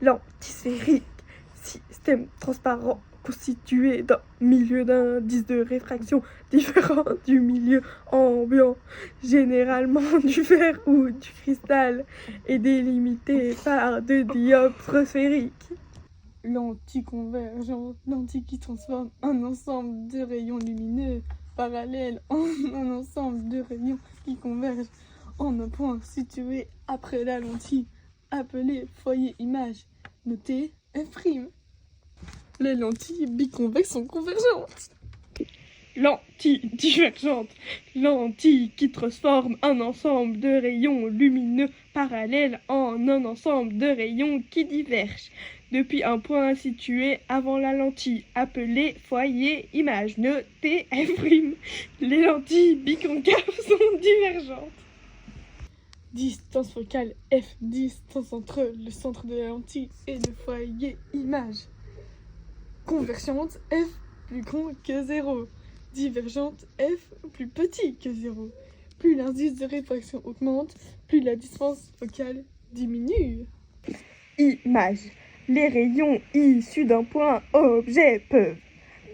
Lentisphérique, système transparent constitué d'un milieu d'indices de réfraction différent du milieu ambiant, généralement du verre ou du cristal, et délimité par deux dioptres sphériques. L'anticonvergence, lentille qui transforme un ensemble de rayons lumineux parallèles en un ensemble de rayons qui convergent en un point situé après la lentille, appelé foyer image, noté F'. Les lentilles biconvexes sont convergentes. Lentille divergente, lentille qui transforme un ensemble de rayons lumineux parallèles en un ensemble de rayons qui divergent depuis un point situé avant la lentille, appelé foyer image, noté F'. Les lentilles biconcaves sont divergentes. Distance focale F, distance entre le centre de la lentille et le foyer image. Convergente F plus grand que 0. Divergente F plus petit que 0. Plus l'indice de réfraction augmente, plus la distance focale diminue. Image. Les rayons issus d'un point objet peuvent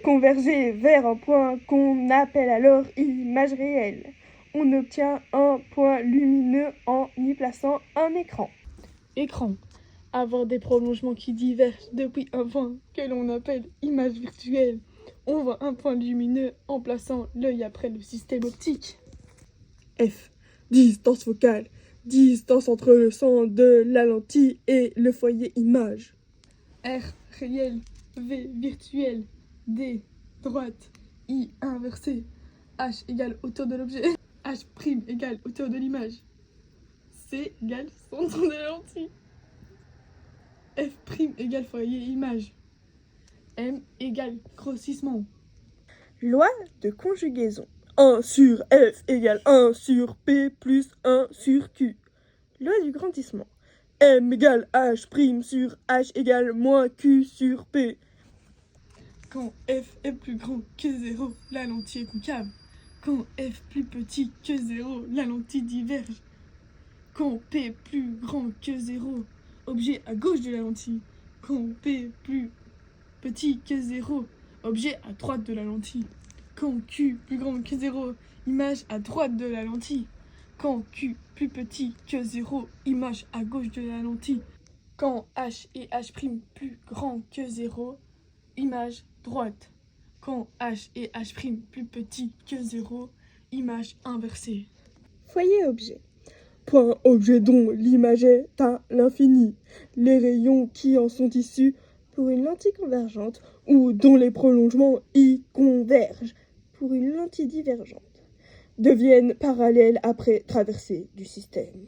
converger vers un point qu'on appelle alors image réelle. On obtient un point lumineux en y plaçant un écran. Écran. Avoir des prolongements qui divergent depuis un point que l'on appelle image virtuelle. On voit un point lumineux en plaçant l'œil après le système optique. F. Distance focale. Distance entre le centre de la lentille et le foyer image. R. Réel. V. Virtuel. D. Droite. I. Inversé. H égale hauteur de l'objet. H' égale hauteur de l'image. C égale centre de la lentille. F' égale foyer image. M égale grossissement. Loi de conjugaison. 1 sur F égale 1 sur P plus 1 sur Q. Loi du grandissement. M égale H' sur H égale moins Q sur P. Quand F est plus grand que 0, la lentille est concave. Quand F plus petit que 0, la lentille diverge. Quand P est plus grand que 0, objet à gauche de la lentille. Quand P plus petit que 0, objet à droite de la lentille. Quand Q plus grand que 0, image à droite de la lentille. Quand Q plus petit que 0, image à gauche de la lentille. Quand H et H' plus grand que 0, image droite. Quand H et H' plus petit que 0, image inversée. Foyer objet. Point objet dont l'image est à l'infini. Les rayons qui en sont issus pour une lentille convergente ou dont les prolongements y convergent pour une lentille divergente deviennent parallèles après traversée du système.